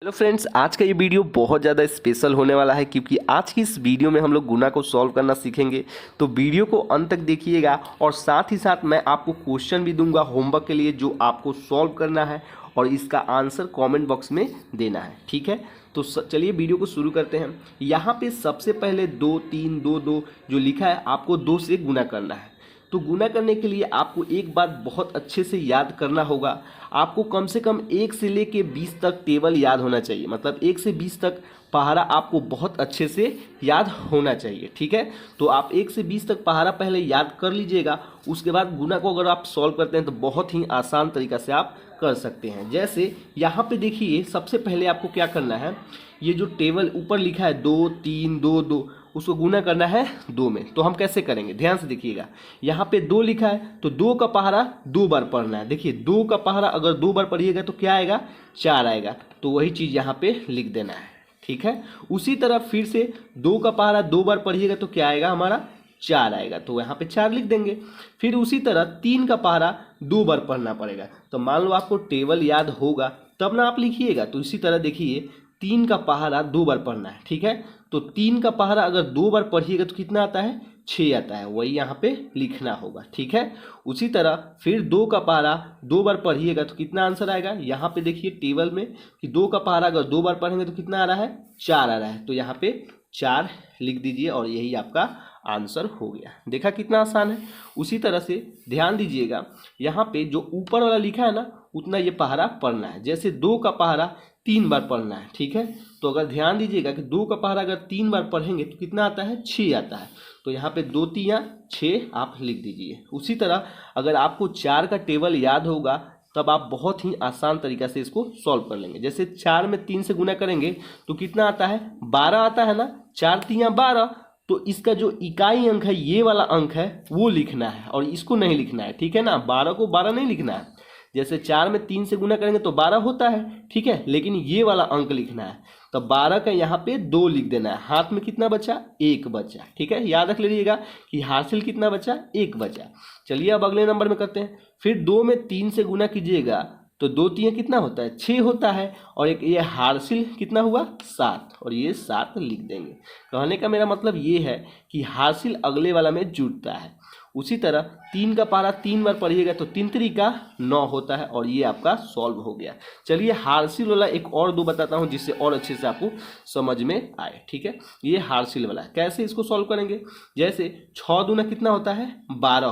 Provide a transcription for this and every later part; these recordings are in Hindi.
हेलो फ्रेंड्स, आज का ये वीडियो बहुत ज़्यादा स्पेशल होने वाला है क्योंकि आज की इस वीडियो में हम लोग गुना को सॉल्व करना सीखेंगे। तो वीडियो को अंत तक देखिएगा और साथ ही साथ मैं आपको क्वेश्चन भी दूंगा होमवर्क के लिए जो आपको सॉल्व करना है और इसका आंसर कमेंट बॉक्स में देना है। ठीक है, तो चलिए वीडियो को शुरू करते हैं। यहाँ पे सबसे पहले 2 3 2 2 जो लिखा है आपको 2 से गुना करना है। तो गुना करने के लिए आपको एक बात बहुत अच्छे से याद करना होगा। आपको कम से कम 1 से लेके 20 तक टेबल याद होना चाहिए, मतलब 1 से 20 तक पहाड़ा आपको बहुत अच्छे से याद होना चाहिए। ठीक है, तो आप 1 से 20 तक पहाड़ा पहले याद कर लीजिएगा। उसके बाद गुना को अगर आप सॉल्व करते हैं तो बहुत ही आसान तरीका से आप कर सकते हैं। जैसे यहाँ पे देखिए, सबसे पहले आपको क्या करना है, ये जो टेबल ऊपर लिखा है 2 3 2 2, उसको गुना करना है 2 में। तो हम कैसे करेंगे, ध्यान से देखिएगा। यहाँ पे 2 लिखा है तो 2 का पहाड़ा 2 बार पढ़ना है। देखिए 2 का पहाड़ा अगर 2 बार पढ़िएगा तो क्या आएगा, 4 आएगा। तो वही चीज़ यहाँ पे लिख देना है। ठीक है, उसी तरह फिर से 2 का पहाड़ा 2 बार पढ़िएगा तो क्या आएगा, हमारा 4 आएगा। तो यहाँ पे 4 लिख देंगे। फिर उसी तरह 3 का पहाड़ा 2 बार पढ़ना पड़ेगा। तो मान लो आपको टेबल याद होगा तब ना आप लिखिएगा। तो इसी तरह देखिए 3 का पहाड़ा 2 बार पढ़ना है। ठीक है, तो 3 का पहाड़ा अगर 2 बार पढ़िएगा तो कितना आता है, 6 आता है। वही यहाँ पे लिखना होगा। ठीक है, उसी तरह फिर 2 का पहाड़ा 2 बार पढ़िएगा तो कितना आंसर आएगा, यहाँ पे देखिए टेबल में कि 2 का पहाड़ा अगर 2 बार पढ़ेंगे तो कितना आ रहा है, 4 आ रहा है। तो यहाँ पे 4 लिख दीजिए और यही आपका आंसर हो गया। देखा कितना आसान है। उसी तरह से ध्यान दीजिएगा, यहाँ पे जो ऊपर वाला लिखा है ना उतना ये पहाड़ा पढ़ना है। जैसे 2 का पहाड़ा 3 बार पढ़ना है। ठीक है, तो अगर ध्यान दीजिएगा कि 2 का पहाड़ा अगर 3 बार पढ़ेंगे तो कितना आता है, 6 आता है। तो यहाँ पे 2 3 6 आप लिख दीजिए। उसी तरह अगर आपको 4 का टेबल याद होगा तब आप बहुत ही आसान तरीका से इसको सॉल्व कर लेंगे। जैसे 4 में 3 से गुना करेंगे तो कितना आता है, 12 आता है ना। 4 3 12, तो इसका जो इकाई अंक है ये वाला अंक है वो लिखना है और इसको नहीं लिखना है। ठीक है ना, 12 को 12 नहीं लिखना है। जैसे 4 में 3 से गुना करेंगे तो 12 होता है। ठीक है, लेकिन ये वाला अंक लिखना है। तो 12 का यहाँ पे 2 लिख देना है। हाथ में कितना बचा, 1 बचा। ठीक है, याद रख लीजिएगा कि हासिल कितना बचा, 1 बचा। चलिए अब अगले नंबर में करते हैं। फिर 2 में 3 से गुना कीजिएगा तो 2 3 कितना होता है, 6 होता है। और एक ये हासिल कितना हुआ, 7, और ये 7 लिख देंगे। कहने का मेरा मतलब ये है कि हासिल अगले वाला में जुड़ता है। उसी तरह 3 का पहाड़ा 3 बार पढ़िएगा तो 3 3 9 होता है और ये आपका सॉल्व हो गया। चलिए हासिल वाला एक और 2 बताता हूँ जिससे और अच्छे से आपको समझ में आए। ठीक है, ये हासिल वाला कैसे इसको सॉल्व करेंगे। जैसे 6 दूना कितना होता है, 12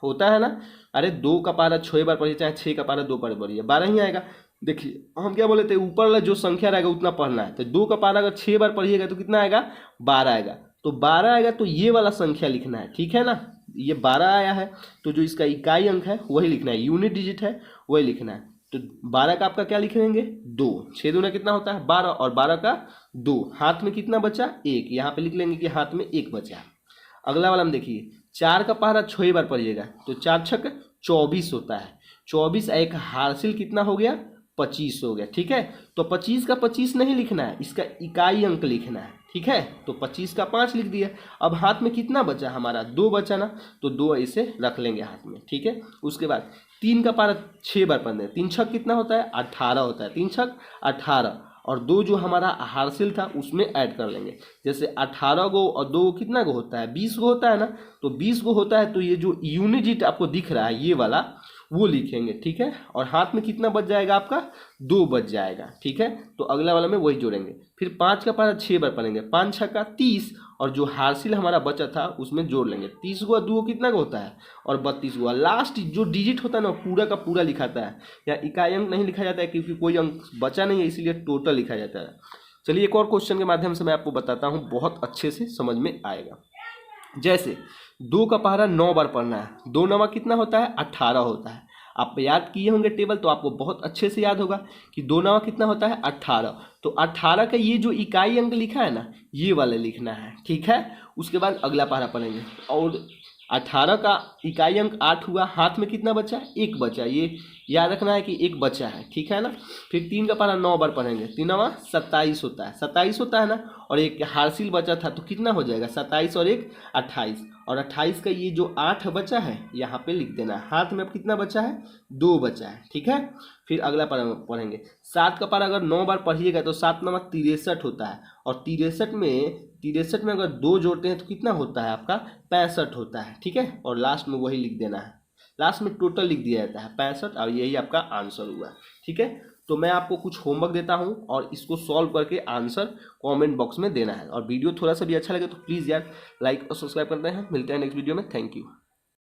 होता है ना। अरे 2 का पहाड़ा 6 बार पढ़िए चाहे 6 का पहाड़ा 2 बार पढ़िए, 12 ही आएगा। देखिए हम क्या बोले थे, ऊपर वाला जो संख्या रहेगा उतना पढ़ना है। तो 2 का पहाड़ा अगर 6 बार पढ़िएगा तो कितना आएगा, 12 आएगा। तो 12 आएगा तो ये वाला संख्या लिखना है। ठीक है ना, ये 12 आया है तो जो इसका इकाई अंक है वही लिखना है, यूनिट डिजिट है वही लिखना है। तो 12 का आपका क्या लिखेंगे, 2। 6 दूना कितना होता है, 12, और 12 का 2। हाथ में कितना बचा, 1। यहाँ पे लिख लेंगे कि हाथ में 1 बचा। अगला वाला में देखिए 4 का पहाड़ा 6 बार पढ़िएगा तो 4 छक 24 होता है। 24 एक हासिल कितना हो गया, 25 हो गया। ठीक है, तो 25 का 25 नहीं लिखना है, इसका इकाई अंक लिखना है। ठीक है, तो 25 का 5 लिख दिया। अब हाथ में कितना बचा, हमारा 2 बचा ना, तो 2 ऐसे रख लेंगे हाथ में। ठीक है, उसके बाद 3 का पहाड़ा 6 बार पढ़ना है। 3 छक कितना होता है, 18 होता है। 3 छक 18, और 2 जो हमारा हासिल था उसमें ऐड कर लेंगे। जैसे 18 गो और 2 कितना गो होता है, 20 गो होता है ना। तो 20 गो होता है तो ये जो यूनिट डिजिट आपको दिख रहा है ये वाला वो लिखेंगे। ठीक है, और हाथ में कितना बच जाएगा आपका, 2 बच जाएगा। ठीक है, तो अगला वाला में वही जोड़ेंगे। फिर 5 का पहाड़ा 6 बार पढ़ेंगे। 5 छक्का 30, और जो हासिल हमारा बचा था उसमें जोड़ लेंगे। 30 गो 2 कितना का होता है, और 32 गो। लास्ट जो डिजिट होता है ना पूरा का पूरा लिखाता है, या इकाई अंक नहीं लिखा जाता है क्योंकि कोई अंक बचा नहीं है, इसीलिए टोटल लिखा जाता है। चलिए एक और क्वेश्चन के माध्यम से मैं आपको बताता हूँ, बहुत अच्छे से समझ में आएगा। जैसे 2 का पहाड़ा 9 बार पढ़ना है। 2 9 कितना होता है, 18 होता है। आप याद किए होंगे टेबल तो आपको बहुत अच्छे से याद होगा कि 2 9 कितना होता है, 18। तो 18 का ये जो इकाई अंक लिखा है ना ये वाला लिखना है। ठीक है, उसके बाद अगला पहाड़ा पढ़ेंगे और 18 का इकाई अंक 8 हुआ। हाथ में कितना बचा, 1 बचा। ये याद रखना है कि 1 बचा है। ठीक है ना, फिर 3 का पहाड़ा 9 बार पढ़ेंगे। 3 9 27 होता है। 27 होता है ना, और एक हासिल बचा था तो कितना हो जाएगा, 27 और 1 28। और 28 का ये जो 8 बचा है यहाँ पे लिख देना है। हाथ में अब कितना बचा है, 2 बचा है। ठीक है, फिर अगला पारा पढ़ेंगे। 7 का पारा अगर 9 बार पढ़िएगा तो 7 9 63 होता है, और 63 में अगर 2 जोड़ते हैं तो कितना होता है आपका 65 होता है। ठीक है, और लास्ट में वही लिख देना है, लास्ट में टोटल लिख दिया जाता है 65, और यही आपका आंसर हुआ। ठीक है, तो मैं आपको कुछ होमवर्क देता हूँ और इसको सॉल्व करके आंसर कमेंट बॉक्स में देना है। और वीडियो थोड़ा सा भी अच्छा लगे तो प्लीज़ यार लाइक और सब्सक्राइब करते हैं। मिलते हैं नेक्स्ट वीडियो में। Thank you.